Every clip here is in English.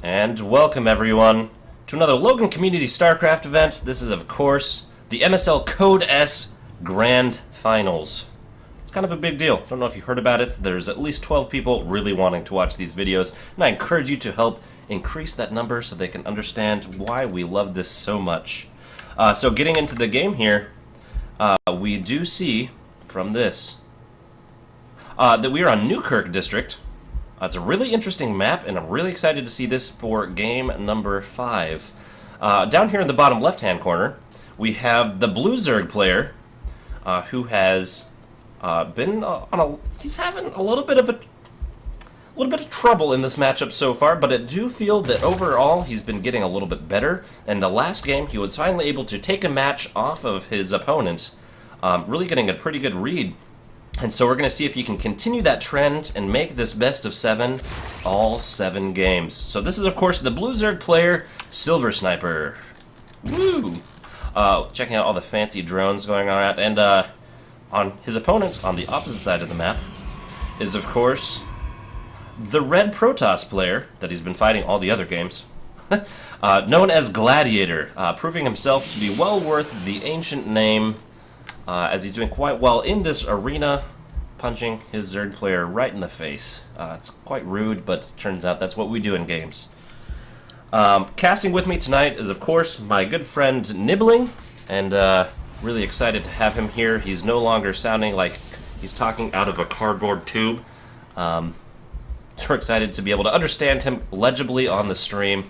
And welcome everyone to another Logan Community Starcraft event. This is of course the MSL Code S Grand Finals. It's kind of a big deal. Don't know if you heard about it. There's at least 12 people really wanting to watch these videos, and I encourage you to help increase that number so they can understand why we love this so much. So getting into the game here, we do see from this that we are on Newkirk District. It's a really interesting map, and I'm really excited to see this for game number 5. Down here in the bottom left-hand corner, we have the Blue Zerg player, who has been he's having a little bit of trouble in this matchup so far, but I do feel that overall he's been getting a little bit better. In the last game, he was finally able to take a match off of his opponent, really getting a pretty good read. And so we're going to see if he can continue that trend and make this best of 7 all 7 games. So this is, of course, the Blue Zerg player, SilverSnyper. Woo! Checking out all the fancy drones going on. And on his opponent, on the opposite side of the map, is, of course, the Red Protoss player that he's been fighting all the other games, known as Gladiator, proving himself to be well worth the ancient name, as he's doing quite well in this arena, punching his Zerg player right in the face. It's quite rude, but turns out that's what we do in games. Casting with me tonight is, of course, my good friend Nibbling, and really excited to have him here. He's no longer sounding like he's talking out of a cardboard tube. So excited to be able to understand him legibly on the stream.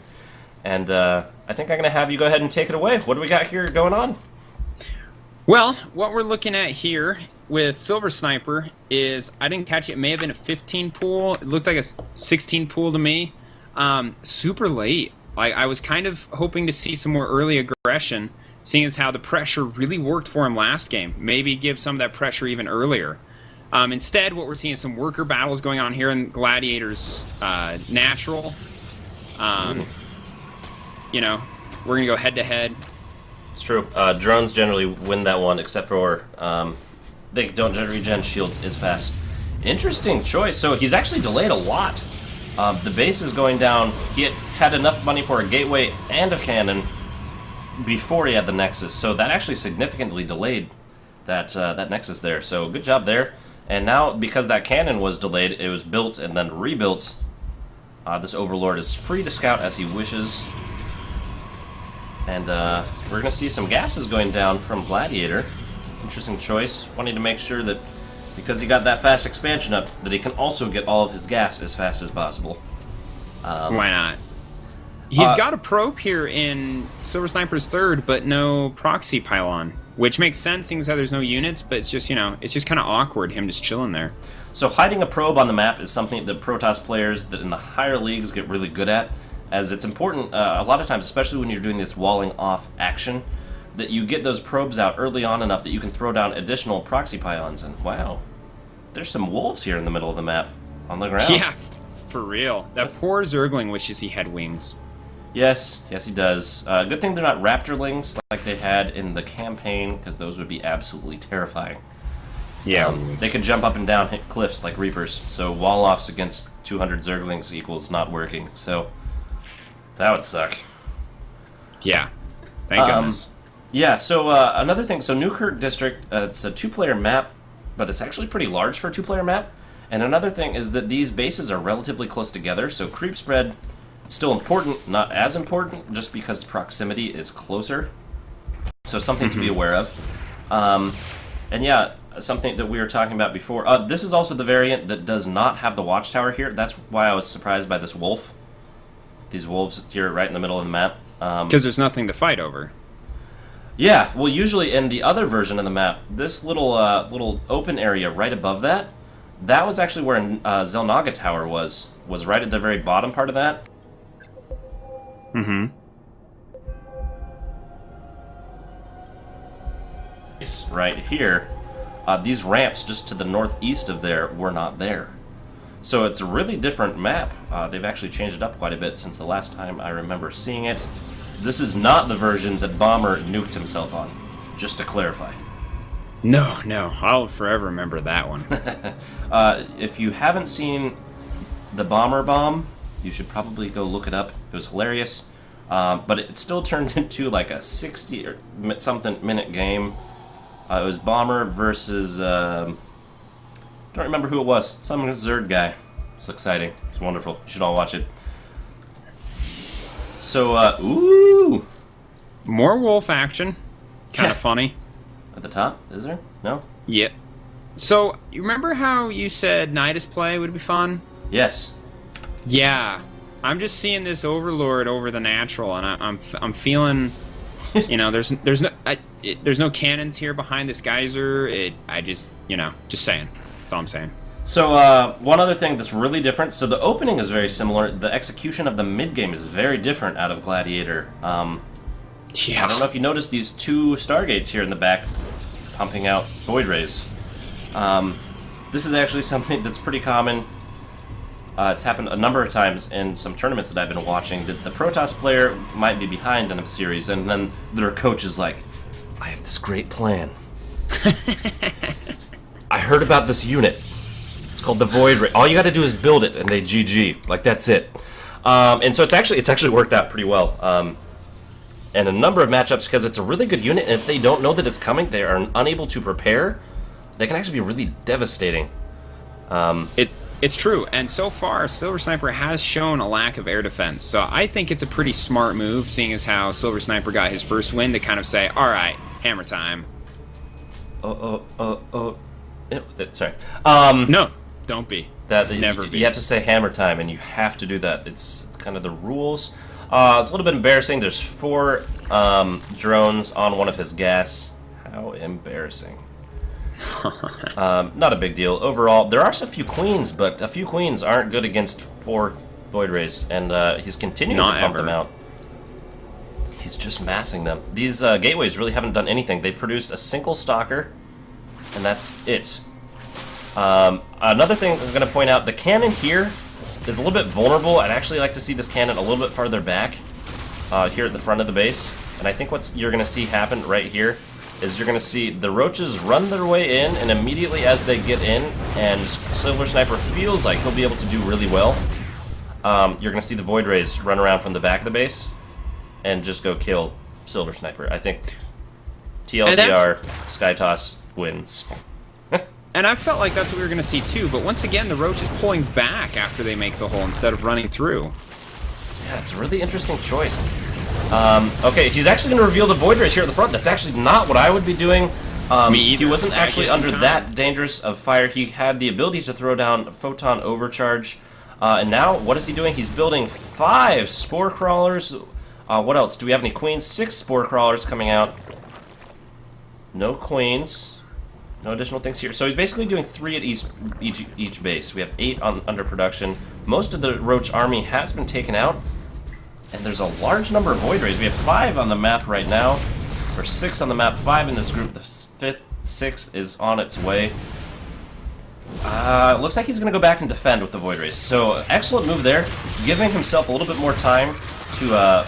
And I think I'm going to have you go ahead and take it away. What do we got here going on? Well, what we're looking at here with SilverSnyper is, I didn't catch it, it may have been a 15 pool. It looked like a 16 pool to me. Super late. I was kind of hoping to see some more early aggression, seeing as how the pressure really worked for him last game. Maybe give some of that pressure even earlier. Instead, what we're seeing is some worker battles going on here in Gladiator's natural. You know, we're going to go head-to-head. It's true. Drones generally win that one, except for they don't regen shields as fast. Interesting choice. So he's actually delayed a lot. The base is going down. He had enough money for a gateway and a cannon before he had the Nexus. So that actually significantly delayed that Nexus there. So good job there. And now, because that cannon was delayed, it was built and then rebuilt. This Overlord is free to scout as he wishes. And we're going to see some gases going down from Gladiator. Interesting choice. Wanting to make sure that, because he got that fast expansion up, that he can also get all of his gas as fast as possible. Why not? He's got a probe here in SilverSnyper's third, but no proxy pylon. Which makes sense, seeing as how there's no units, but it's just, you know, it's just kind of awkward, him just chilling there. So hiding a probe on the map is something that Protoss players that in the higher leagues get really good at, as it's important a lot of times, especially when you're doing this walling off action, that you get those probes out early on enough that you can throw down additional proxy pylons. And wow, there's some wolves here in the middle of the map on the ground. Yeah, for real. That poor Zergling wishes he had wings. Yes, he does. Good thing they're not Raptorlings like they had in the campaign, because those would be absolutely terrifying. Yeah. They could jump up and down, hit cliffs like Reapers, so wall-offs against 200 Zerglings equals not working, so that would suck. Yeah, thank goodness. Yeah, so another thing, so Newkirk District, it's a 2-player map, but it's actually pretty large for a 2-player map. And another thing is that these bases are relatively close together, so creep spread still important, not as important, just because proximity is closer. So something to be aware of. And yeah, something that we were talking about before. This is also the variant that does not have the watchtower here. That's why I was surprised by this wolf. These wolves here right in the middle of the map. Because there's nothing to fight over. Yeah, well, usually in the other version of the map, this little open area right above that, that was actually where Xel'Naga Tower was right at the very bottom part of that. Mm-hmm. Right here, these ramps just to the northeast of there were not there. So it's a really different map. They've actually changed it up quite a bit since the last time I remember seeing it. This is not the version that Bomber nuked himself on, just to clarify. No, I'll forever remember that one. If you haven't seen the Bomber Bomb, You should probably go look it up. It was hilarious. But it still turned into like a 60 or something minute game. It was Bomber versus, don't remember who it was. Some Zerd guy. It's exciting. It's wonderful. You should all watch it. So, ooh! More wolf action. Kind of funny. At the top, is there? No? Yep. So, you remember how you said Nidus play would be fun? Yes. Yeah. I'm just seeing this Overlord over the natural, and I'm feeling, you know, there's no cannons here behind this geyser. I just, you know, just saying. That's all I'm saying. So, one other thing that's really different. So the opening is very similar. The execution of the mid-game is very different out of Gladiator. Yeah. I don't know if you noticed these 2 Stargates here in the back pumping out Void Rays. This is actually something that's pretty common. It's happened a number of times in some tournaments that I've been watching, that the Protoss player might be behind in a series, and then their coach is like, I have this great plan. I heard about this unit. It's called the Void Ray. All you gotta do is build it, and they GG. Like, that's it. And so it's actually worked out pretty well. And a number of matchups, because it's a really good unit, and if they don't know that it's coming, they are unable to prepare, they can actually be really devastating. It's true, and so far, SilverSnyper has shown a lack of air defense, so I think it's a pretty smart move, seeing as how SilverSnyper got his first win, to kind of say, alright, hammer time. Sorry. No, don't be. Never be. You have to say hammer time, and you have to do that. It's kind of the rules. It's a little bit embarrassing. There's 4 drones on one of his gas. How embarrassing. Not a big deal. Overall, there are a few queens, but a few queens aren't good against 4 Void Rays, and he's continuing to pump them out. He's just massing them. These gateways really haven't done anything. They produced a single stalker, and that's it. Another thing I'm going to point out, the cannon here is a little bit vulnerable. I'd actually like to see this cannon a little bit farther back here at the front of the base. And I think what you're going to see happen right here is you're going to see the roaches run their way in, and immediately as they get in, and SilverSnyper feels like he'll be able to do really well, you're going to see the Void Rays run around from the back of the base and just go kill SilverSnyper. I think TLDR, Skytoss wins. And I felt like that's what we were going to see too, but once again, the roach is pulling back after they make the hole instead of running through. Yeah, it's a really interesting choice. Okay, he's actually going to reveal the Void Rays here at the front. That's actually not what I would be doing. Me either. He wasn't actually under that dangerous of fire. He had the ability to throw down Photon Overcharge. And now, what is he doing? He's building 5 Spore Crawlers. What else? Do we have any Queens? 6 Spore Crawlers coming out. No Queens. No additional things here. So he's basically doing 3 at each base. We have 8 under production. Most of the Roach army has been taken out. And there's a large number of Void Rays. We have 5 on the map right now. Or 6 on the map. 5 in this group. The 5th, 6th is on its way. Looks like he's going to go back and defend with the Void Rays. So, excellent move there. Giving himself a little bit more time to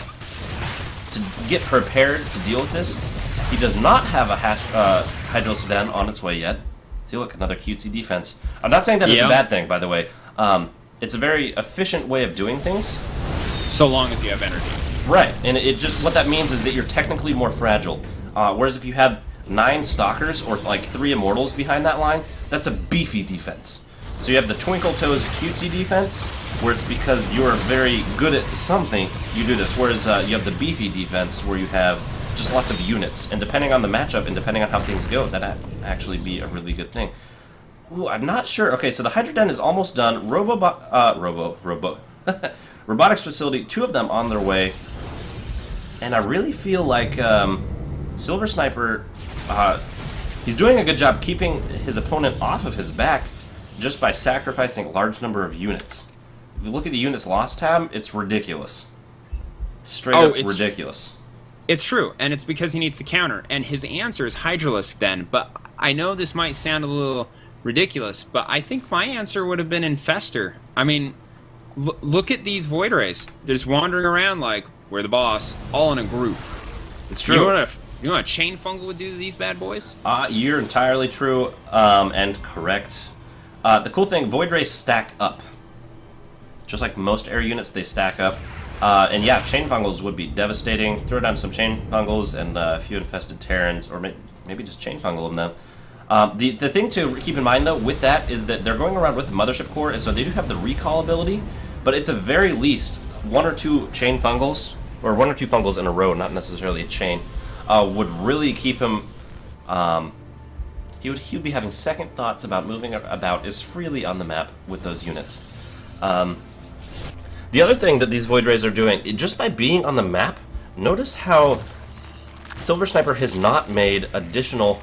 get prepared to deal with this. He does not have a Hydro Sedan on its way yet. See, look, another cutesy defense. I'm not saying that it's a bad thing, by the way. It's a very efficient way of doing things. So long as you have energy. Right, and it just, what that means is that you're technically more fragile. Whereas if you had 9 Stalkers or like 3 Immortals behind that line, that's a beefy defense. So you have the Twinkle Toes cutesy defense, where it's because you're very good at something, you do this. Whereas you have the beefy defense, where you have just lots of units. And depending on the matchup and depending on how things go, that'd actually be a really good thing. Ooh, I'm not sure. Okay, so the Hydroden is almost done. Robotics facility, 2 of them on their way. And I really feel like SilverSnyper, he's doing a good job keeping his opponent off of his back just by sacrificing a large number of units. If you look at the units lost tab, it's ridiculous. Straight up ridiculous. It's true, and it's because he needs to counter. And his answer is Hydralisk then, but I know this might sound a little ridiculous, but I think my answer would have been Infester. I mean, look at these Void Rays. They're just wandering around like, we're the boss, all in a group. It's true. You know what a Chain Fungal would do to these bad boys? You're entirely true and correct. The cool thing, Void Rays stack up. Just like most air units, they stack up. And yeah, chain fungals would be devastating. Throw down some chain fungals and a few infested Terrans, or maybe just chain fungal them. The thing to keep in mind, though, with that is that they're going around with the mothership core, and so they do have the recall ability, but at the very least, 1 or 2 chain fungals, or 1 or 2 fungals in a row, not necessarily a chain, would really keep him... He would be having second thoughts about moving about as freely on the map with those units. The other thing that these Void Rays are doing, just by being on the map, notice how SilverSnyper has not made additional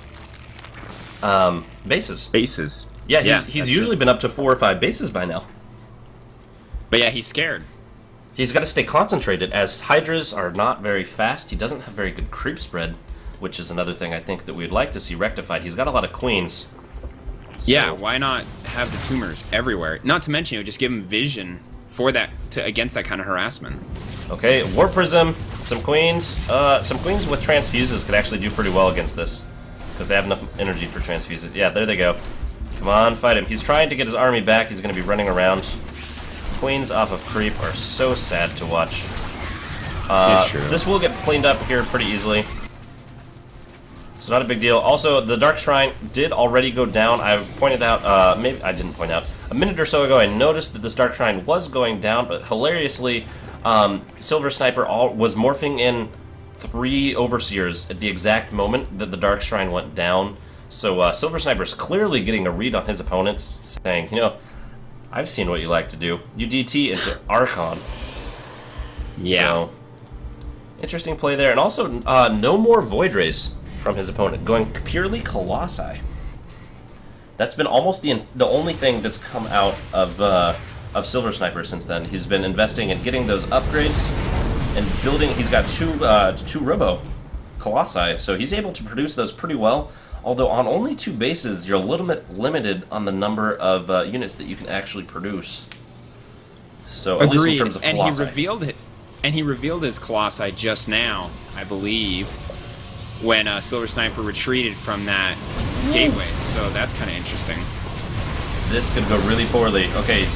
bases. Bases. Yeah, he's usually been up to 4 or 5 bases by now. But yeah, he's scared. He's got to stay concentrated, as Hydras are not very fast. He doesn't have very good creep spread, which is another thing I think that we'd like to see rectified. He's got a lot of queens. So. Yeah, why not have the tumors everywhere? Not to mention, it would just give him vision for that, against that kind of harassment. Okay, Warp Prism, some queens. Some queens with transfuses could actually do pretty well against this, because they have enough energy for transfuses. Yeah, there they go. Come on, fight him. He's trying to get his army back. He's going to be running around. Queens off of creep are so sad to watch. It's true. This will get cleaned up here pretty easily. So not a big deal. Also, the Dark Shrine did already go down. I pointed out, maybe I didn't point out. A minute or so ago, I noticed that this Dark Shrine was going down, but hilariously, SilverSnyper was morphing in 3 Overseers at the exact moment that the Dark Shrine went down. So SilverSnyper's clearly getting a read on his opponent, saying, you know, I've seen what you like to do. You DT into Archon. Yeah. So, interesting play there. And also, no more Void Rays from his opponent, going purely Colossi. That's been almost the only thing that's come out of SilverSnyper since then. He's been investing in getting those upgrades and building. He's got two Robo Colossi, so he's able to produce those pretty well. Although on only 2 bases, you're a little bit limited on the number of units that you can actually produce. So at least in terms of Colossi. And he revealed his Colossi just now, I believe, when SilverSnyper retreated from that gateway. So that's kind of interesting. This could go really poorly. Okay,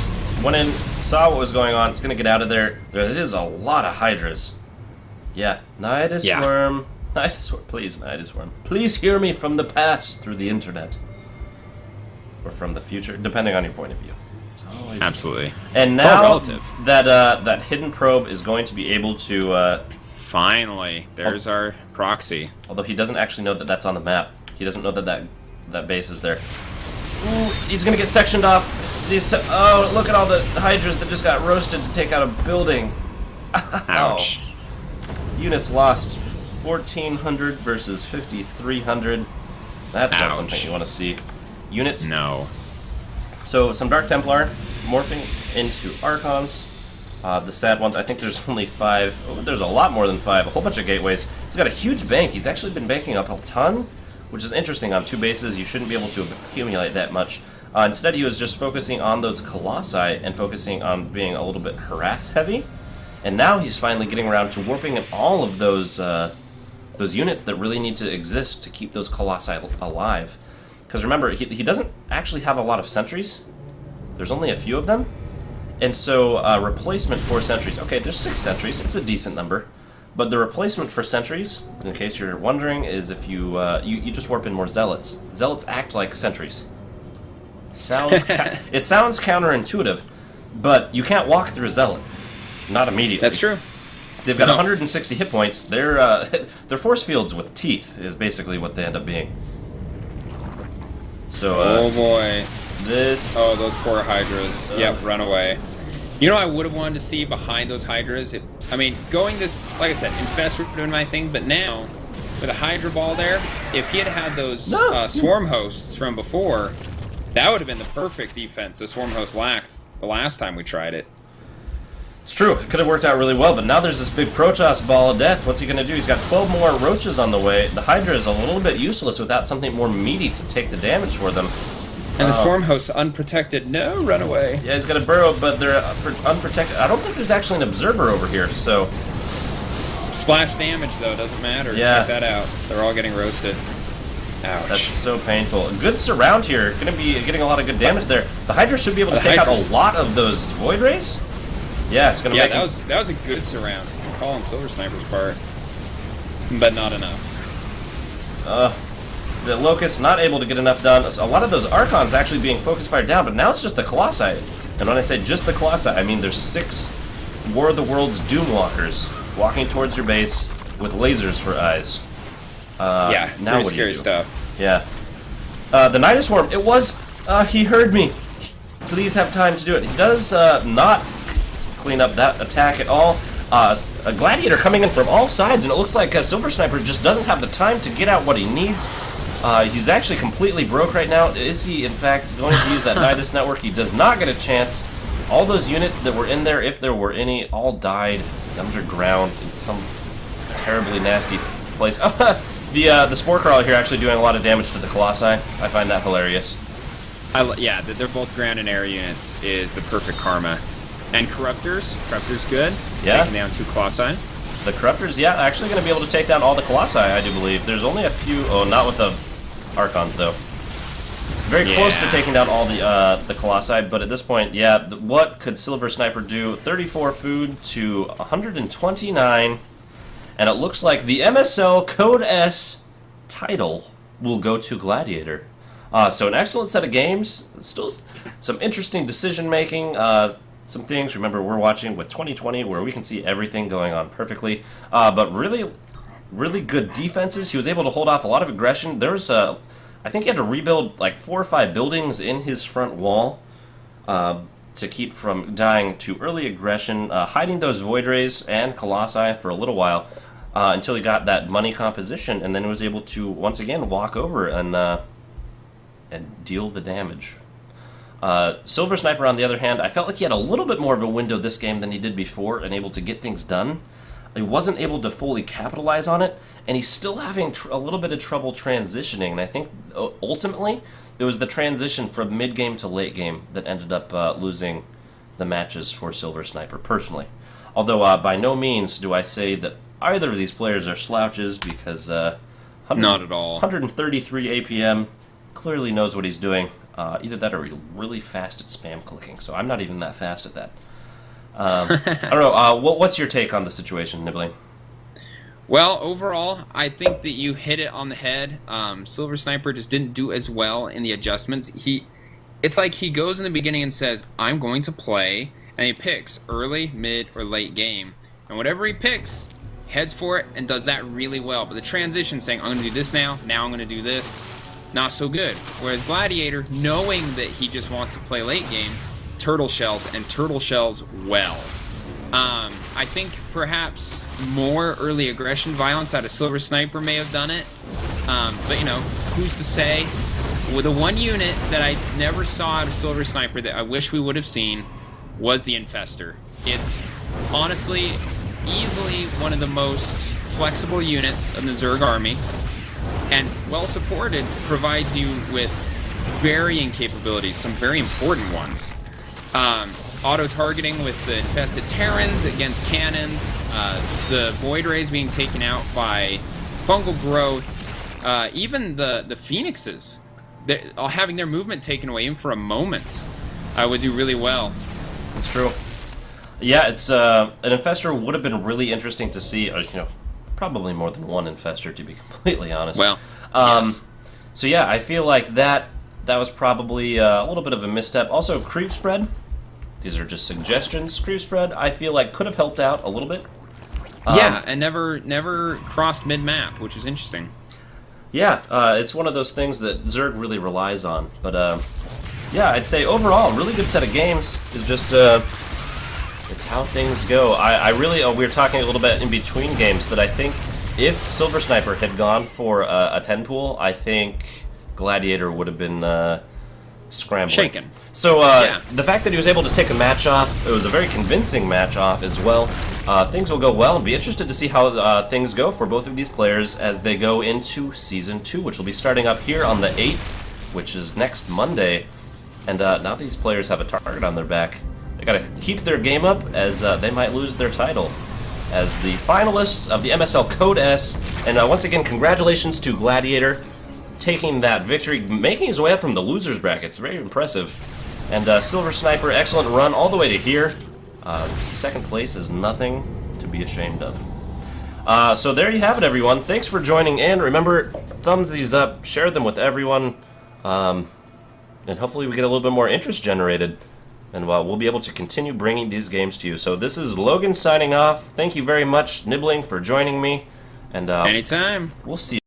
went in, saw what was going on. It's going to get out of there. There is a lot of Hydras. Yeah, Nidus Worm. Nidus Worm, please, Nidus Worm. Please hear me from the past through the internet. Or from the future, depending on your point of view. It's always absolutely. And it's all now relative. that hidden probe is going to be able to... Finally, there's our proxy. Although he doesn't actually know that that's on the map. He doesn't know that base is there. Ooh, he's gonna get sectioned off. Oh, look at all the Hydras that just got roasted to take out a building. Ouch. Units lost. 1,400 versus 5,300. That's not something you want to see. Units. No. So some Dark Templar morphing into Archons. The sad one, I think there's only 5. Oh, there's a lot more than 5. A whole bunch of gateways. He's got a huge bank. He's actually been banking up a ton, which is interesting. On 2 bases, you shouldn't be able to accumulate that much. Instead, he was just focusing on those Colossi and focusing on being a little bit harass heavy. And now he's finally getting around to warping in all of those units that really need to exist to keep those Colossi alive. Because remember, he doesn't actually have a lot of sentries. There's only a few of them. And so replacement for sentries, okay, there's 6 sentries, it's a decent number. But the replacement for sentries, in case you're wondering, is if you just warp in more Zealots. Zealots act like sentries. It sounds counterintuitive, but you can't walk through a Zealot. Not immediately. That's true. They've got 160 hit points. They're force fields with teeth is basically what they end up being. So oh boy. Oh, those poor Hydras. Yep, run away. You know what I would have wanted to see behind those Hydras? I mean, going this, like I said, Infest were doing my thing, but now, with a Hydra ball there, if he had those Swarm Hosts from before, that would have been the perfect defense the Swarm Host lacked the last time we tried it. It's true. It could have worked out really well, but now there's this big Protoss ball of death. What's he going to do? He's got 12 more Roaches on the way. The Hydra is a little bit useless without something more meaty to take the damage for them. And the Swarm Hosts unprotected. No, run away. Yeah, he's got a burrow, but they're unprotected. I don't think there's actually an Observer over here, so... Splash damage, though, doesn't matter. Yeah. Check that out. They're all getting roasted. Ouch. That's so painful. A good surround here. Going to be getting a lot of good damage there. The Hydra should be able to take out a lot of those Void Rays. Yeah, it's gonna Yeah, make that was a good surround. Call on SilverSnyper's part, but not enough. The Locust not able to get enough done. A lot of those Archons actually being focus fired down, but now it's just the Colossi. And when I say just the Colossi, I mean there's 6 War of the Worlds Doomwalkers walking towards your base with lasers for eyes. Yeah, now pretty what scary do? stuff. Yeah. The Nidus Swarm, it was, he heard me. Please have time to do it. He does not clean up that attack at all. A Gladiator coming in from all sides, and it looks like SilverSnyper just doesn't have the time to get out what he needs. He's actually completely broke right now. Is he, in fact, going to use that Nidus network? He does not get a chance. All those units that were in there, if there were any, all died underground in some terribly nasty place. The Spore Crawler here actually doing a lot of damage to the Colossi. I find that hilarious. Yeah, they're both ground and air units is the perfect karma. And Corruptors good. Yeah. Taking down 2 Colossi. The Corruptors, yeah, actually going to be able to take down all the Colossi, I do believe. There's only a few, oh, not with the Archons, though. Very close to taking down all the Colossi, but at this point, yeah, what could SilverSnyper do? 34 food to 129, and it looks like the MSL Code S title will go to Gladiator. So an excellent set of games, still some interesting decision-making, some things. Remember, we're watching with 2020 where we can see everything going on perfectly, but really, really good defenses. He was able to hold off a lot of aggression. There's I think he had to rebuild like 4 or 5 buildings in his front wall to keep from dying to early aggression, hiding those Void Rays and Colossi for a little while until he got that money composition, and then was able to once again walk over and deal the damage. SilverSnyper, on the other hand, I felt like he had a little bit more of a window this game than he did before and able to get things done. He wasn't able to fully capitalize on it, and he's still having a little bit of trouble transitioning, and I think ultimately it was the transition from mid-game to late game that ended up losing the matches for SilverSnyper, personally. Although by no means do I say that either of these players are slouches, because not at all. 133 APM clearly knows what he's doing. Either that or he's really fast at spam clicking, so I'm not even that fast at that. I don't know, what's your take on the situation, Nibbling? Well, overall, I think that you hit it on the head. SilverSnyper just didn't do as well in the adjustments. It's like he goes in the beginning and says, I'm going to play, and he picks early, mid, or late game. And whatever he picks, heads for it, and does that really well. But the transition saying, I'm going to do this now I'm going to do this, not so good. Whereas Gladiator, knowing that he just wants to play late game, turtle shells well. I think perhaps more early aggression violence out of SilverSnyper may have done it. But, you know, who's to say? With the one unit that I never saw out of SilverSnyper that I wish we would have seen was the Infestor. It's honestly easily one of the most flexible units of the Zerg army, and well supported, provides you with varying capabilities, some very important ones. Auto-targeting with the infested Terrans against cannons, the Void Rays being taken out by fungal growth, even the Phoenixes, having their movement taken away even for a moment, would do really well. That's true. Yeah, it's an Infestor would have been really interesting to see, you know, probably more than one Infestor, to be completely honest. Well, yes. So yeah, I feel like that was probably a little bit of a misstep. Also, creep spread. These are just suggestions. Creep spread, I feel like, could have helped out a little bit. Yeah, and never crossed mid-map, which was interesting. Yeah, it's one of those things that Zerg really relies on. But yeah, I'd say overall, really good set of games. Is just it's how things go. I really, we were talking a little bit in between games that I think if SilverSnyper had gone for a 10 pool, I think Gladiator would have been scrambling. Shaken. So Yeah. the fact that he was able to take a match off, it was a very convincing match off as well. Things will go well, and be interested to see how things go for both of these players as they go into Season 2, which will be starting up here on the 8th, which is next Monday. And now these players have a target on their back. They got to keep their game up, as they might lose their title as the finalists of the MSL Code S. And once again, congratulations to Gladiator, taking that victory, making his way up from the losers brackets. Very impressive. And SilverSnyper, excellent run all the way to here. Second place is nothing to be ashamed of. So there you have it, everyone. Thanks for joining in. Remember, thumbs these up, share them with everyone, and hopefully we get a little bit more interest generated, and we'll be able to continue bringing these games to you. So this is Logan signing off. Thank you very much, Nibbling, for joining me, and Anytime. we'll see you.